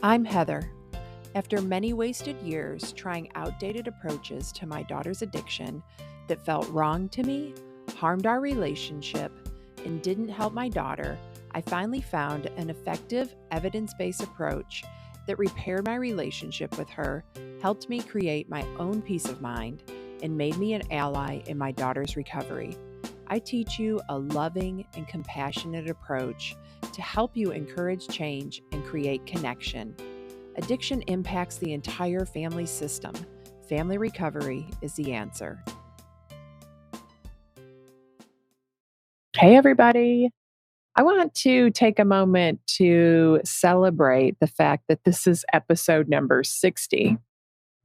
I'm Heather. After many wasted years trying outdated approaches to my daughter's addiction that felt wrong to me, harmed our relationship, and didn't help my daughter, I finally found an effective, evidence-based approach that repaired my relationship with her, helped me create my own peace of mind, and made me an ally in my daughter's recovery. I teach you a loving and compassionate approach to help you encourage change and create connection. Addiction impacts the entire family system. Family recovery is the answer. Hey, everybody. I want to take a moment to celebrate the fact that this is episode number 60.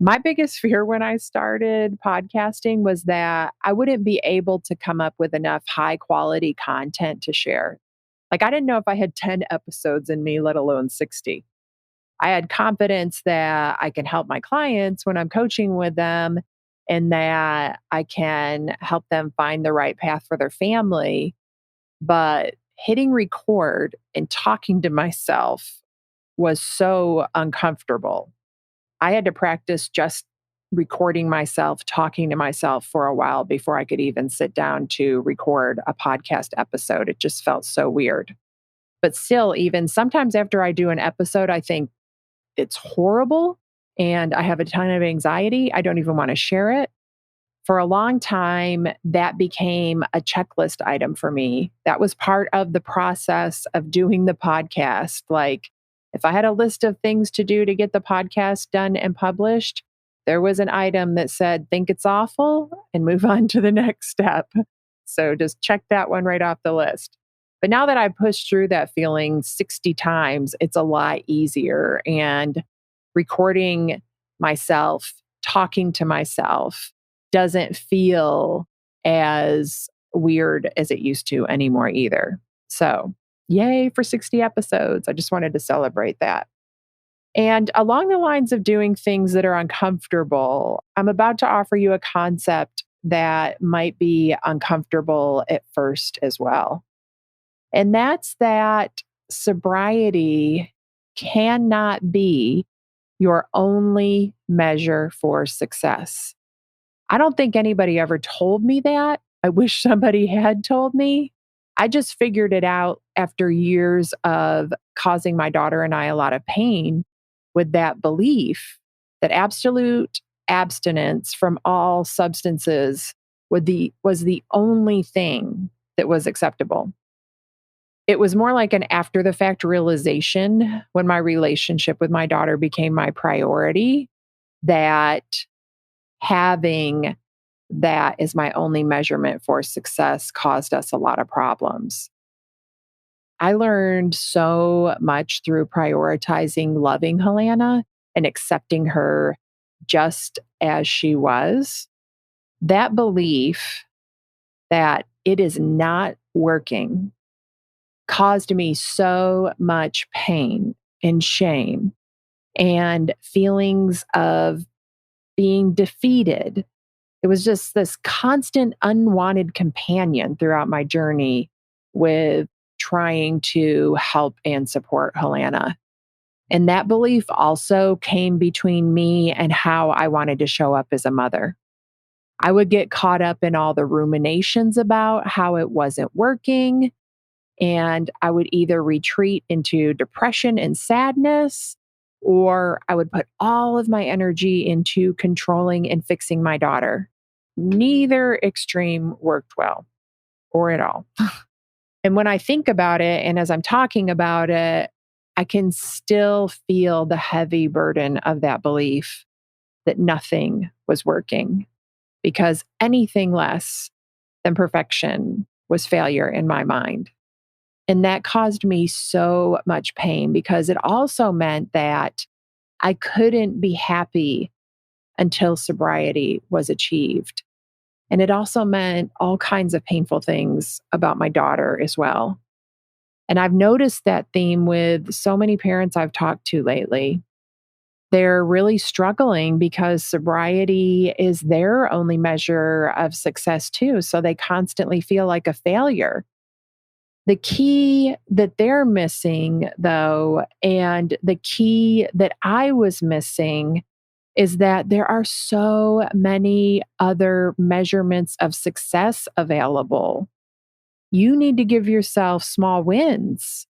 My biggest fear when I started podcasting was that I wouldn't be able to come up with enough high quality content to share. Like, I didn't know if I had 10 episodes in me, let alone 60. I had confidence that I can help my clients when I'm coaching with them and that I can help them find the right path for their family. But hitting record and talking to myself was so uncomfortable. I had to practice just recording myself, talking to myself for a while before I could even sit down to record a podcast episode. It just felt so weird. But still, even sometimes after I do an episode, I think it's horrible and I have a ton of anxiety. I don't even want to share it. For a long time, that became a checklist item for me. That was part of the process of doing the podcast. Like, if I had a list of things to do to get the podcast done and published, there was an item that said, think it's awful and move on to the next step. So just check that one right off the list. But now that I've pushed through that feeling 60 times, it's a lot easier. And recording myself, talking to myself, doesn't feel as weird as it used to anymore either. So, yay for 60 episodes. I just wanted to celebrate that. And along the lines of doing things that are uncomfortable, I'm about to offer you a concept that might be uncomfortable at first as well. And that's that sobriety cannot be your only measure for success. I don't think anybody ever told me that. I wish somebody had told me. I just figured it out after years of causing my daughter and I a lot of pain with that belief that absolute abstinence from all substances was the only thing that was acceptable. It was more like an after the fact realization when my relationship with my daughter became my priority that having that as my only measurement for success caused us a lot of problems. I learned so much through prioritizing loving Helena and accepting her just as she was. That belief that it is not working caused me so much pain and shame and feelings of being defeated. It was just this constant unwanted companion throughout my journey with trying to help and support Helena. And that belief also came between me and how I wanted to show up as a mother. I would get caught up in all the ruminations about how it wasn't working. And I would either retreat into depression and sadness, or I would put all of my energy into controlling and fixing my daughter. Neither extreme worked well or at all. And when I think about it, and as I'm talking about it, I can still feel the heavy burden of that belief that nothing was working because anything less than perfection was failure in my mind. And that caused me so much pain because it also meant that I couldn't be happy until sobriety was achieved. And it also meant all kinds of painful things about my daughter as well. And I've noticed that theme with so many parents I've talked to lately. They're really struggling because sobriety is their only measure of success too. So they constantly feel like a failure. The key that they're missing, though, and the key that I was missing is that there are so many other measurements of success available. You need to give yourself small wins.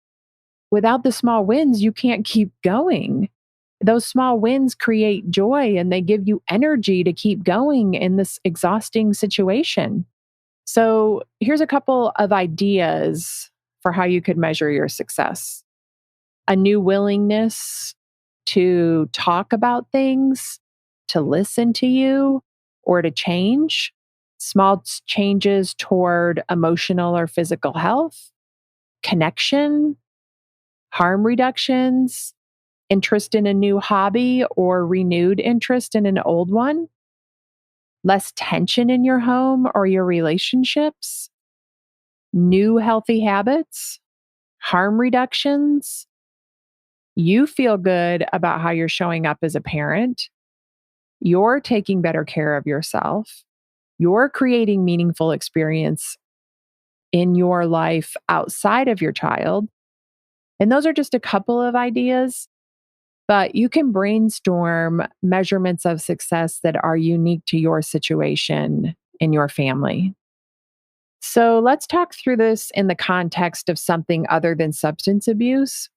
Without the small wins, you can't keep going. Those small wins create joy and they give you energy to keep going in this exhausting situation. So, here's a couple of ideas for how you could measure your success: a new willingness to talk about things, to listen to you, or to change, changes toward emotional or physical health, connection, harm reductions, interest in a new hobby or renewed interest in an old one, less tension in your home or your relationships, new healthy habits, harm reductions. You feel good about how you're showing up as a parent. You're taking better care of yourself. You're creating meaningful experience in your life outside of your child. And those are just a couple of ideas, but you can brainstorm measurements of success that are unique to your situation in your family. So let's talk through this in the context of something other than substance abuse.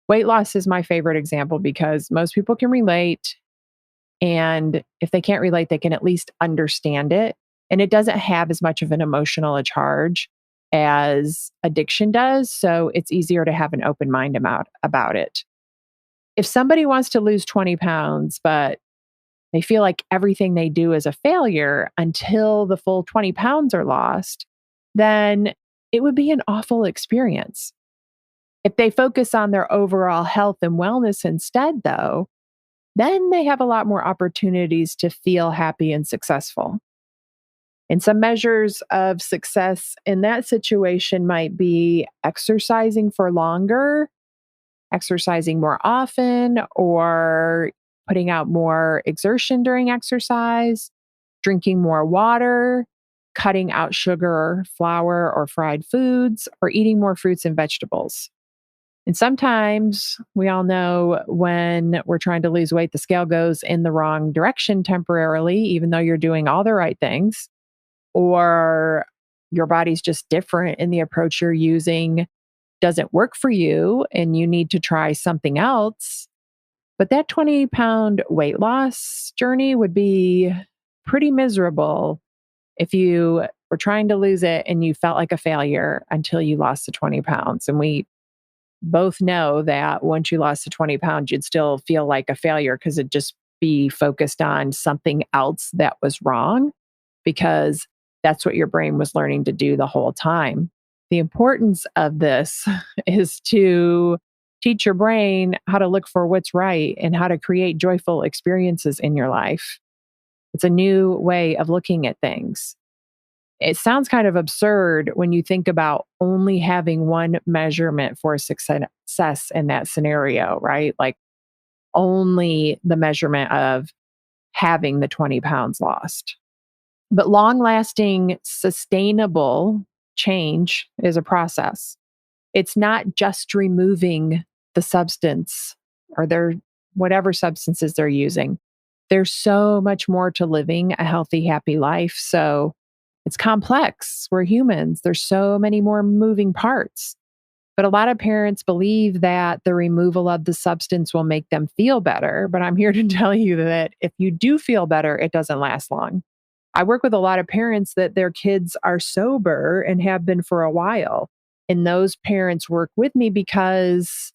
Weight loss is my favorite example because most people can relate. And if they can't relate, they can at least understand it. And it doesn't have as much of an emotional charge as addiction does. So it's easier to have an open mind about it. If somebody wants to lose 20 pounds, but they feel like everything they do is a failure until the full 20 pounds are lost, then it would be an awful experience. If they focus on their overall health and wellness instead, though, then they have a lot more opportunities to feel happy and successful. And some measures of success in that situation might be exercising for longer, exercising more often, or putting out more exertion during exercise, drinking more water, cutting out sugar, flour, or fried foods, or eating more fruits and vegetables. And sometimes we all know when we're trying to lose weight, the scale goes in the wrong direction temporarily, even though you're doing all the right things, or your body's just different and the approach you're using doesn't work for you and you need to try something else. But that 20-pound weight loss journey would be pretty miserable if you were trying to lose it and you felt like a failure until you lost the 20 pounds. And we both know that once you lost the 20 pounds, you'd still feel like a failure because it'd just be focused on something else that was wrong, because that's what your brain was learning to do the whole time. The importance of this is to teach your brain how to look for what's right and how to create joyful experiences in your life. It's a new way of looking at things. It sounds kind of absurd when you think about only having one measurement for success in that scenario, right? Like only the measurement of having the 20 pounds lost. But long lasting, sustainable change is a process. It's not just removing the substance or their whatever substances they're using. There's so much more to living a healthy, happy life. So it's complex. We're humans. There's so many more moving parts. But a lot of parents believe that the removal of the substance will make them feel better. But I'm here to tell you that if you do feel better, it doesn't last long. I work with a lot of parents that their kids are sober and have been for a while. And those parents work with me because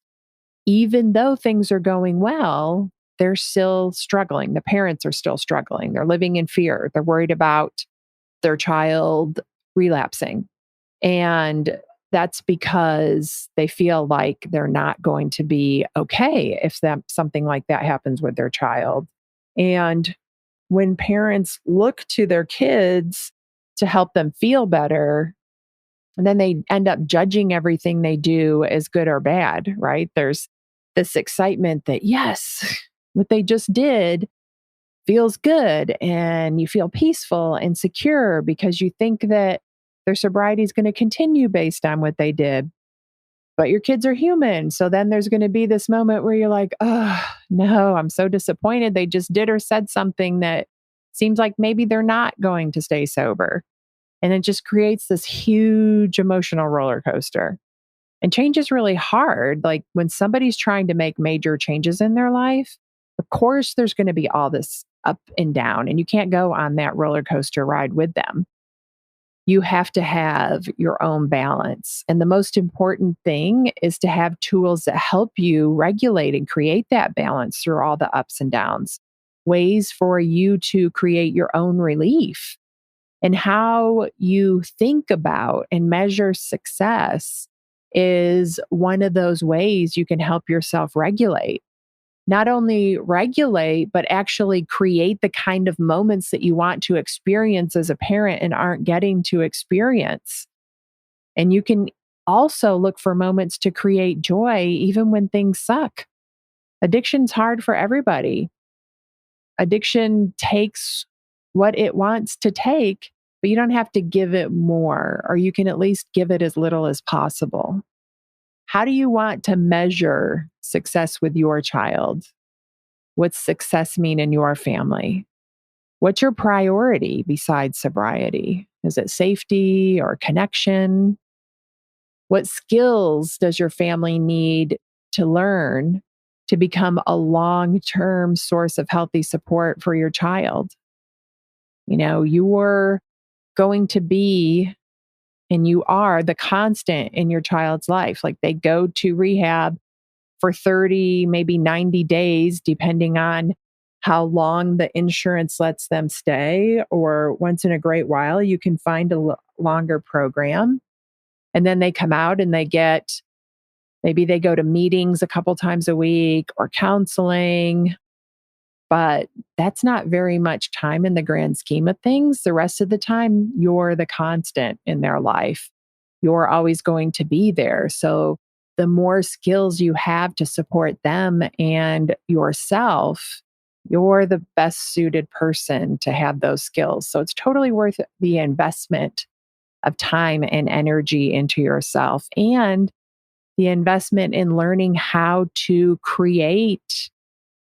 even though things are going well, they're still struggling. The parents are still struggling. They're living in fear. They're worried about their child relapsing. And that's because they feel like they're not going to be okay if something like that happens with their child. And when parents look to their kids to help them feel better, and then they end up judging everything they do as good or bad, right? There's this excitement that, yes, what they just did feels good and you feel peaceful and secure because you think that Their sobriety is going to continue based on what they did. But your kids are human. So then there's going to be this moment where you're like, oh, no, I'm so disappointed. They just did or said something that seems like maybe they're not going to stay sober. And it just creates this huge emotional roller coaster. And change is really hard. Like when somebody's trying to make major changes in their life, of course, there's going to be all this up and down, and you can't go on that roller coaster ride with them. You have to have your own balance. And the most important thing is to have tools that help you regulate and create that balance through all the ups and downs, ways for you to create your own relief. And how you think about and measure success is one of those ways you can help yourself regulate. Not only regulate, but actually create the kind of moments that you want to experience as a parent and aren't getting to experience. And you can also look for moments to create joy even when things suck. Addiction's hard for everybody. Addiction takes what it wants to take, but you don't have to give it more, or you can at least give it as little as possible. How do you want to measure success with your child? What's success mean in your family? What's your priority besides sobriety? Is it safety or connection? What skills does your family need to learn to become a long-term source of healthy support for your child? You know, you're going to be, and you are the constant in your child's life. Like they go to rehab for 30, maybe 90 days, depending on how long the insurance lets them stay, or once in a great while, you can find a longer program. And then they come out and maybe they go to meetings a couple times a week or counseling, but that's not very much time in the grand scheme of things. The rest of the time, you're the constant in their life. You're always going to be there. So the more skills you have to support them and yourself, you're the best suited person to have those skills. So it's totally worth the investment of time and energy into yourself, and the investment in learning how to create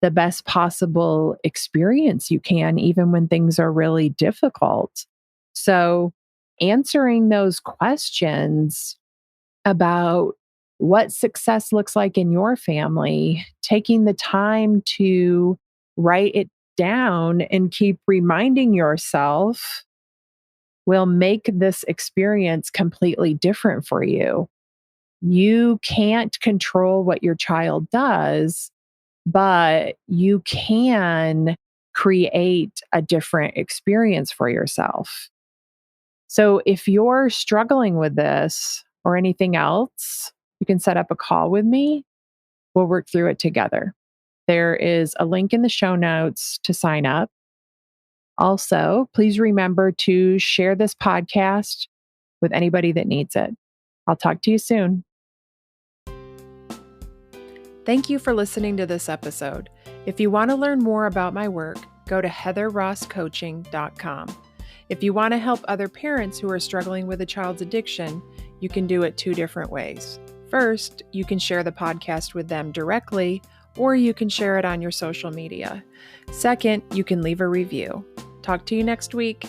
the best possible experience you can, even when things are really difficult. So answering those questions about what success looks like in your family, taking the time to write it down and keep reminding yourself will make this experience completely different for you. You can't control what your child does, but you can create a different experience for yourself. So if you're struggling with this or anything else, you can set up a call with me. We'll work through it together. There is a link in the show notes to sign up. Also, please remember to share this podcast with anybody that needs it. I'll talk to you soon. Thank you for listening to this episode. If you want to learn more about my work, go to heatherrosscoaching.com. If you want to help other parents who are struggling with a child's addiction, you can do it two different ways. First, you can share the podcast with them directly, or you can share it on your social media. Second, you can leave a review. Talk to you next week.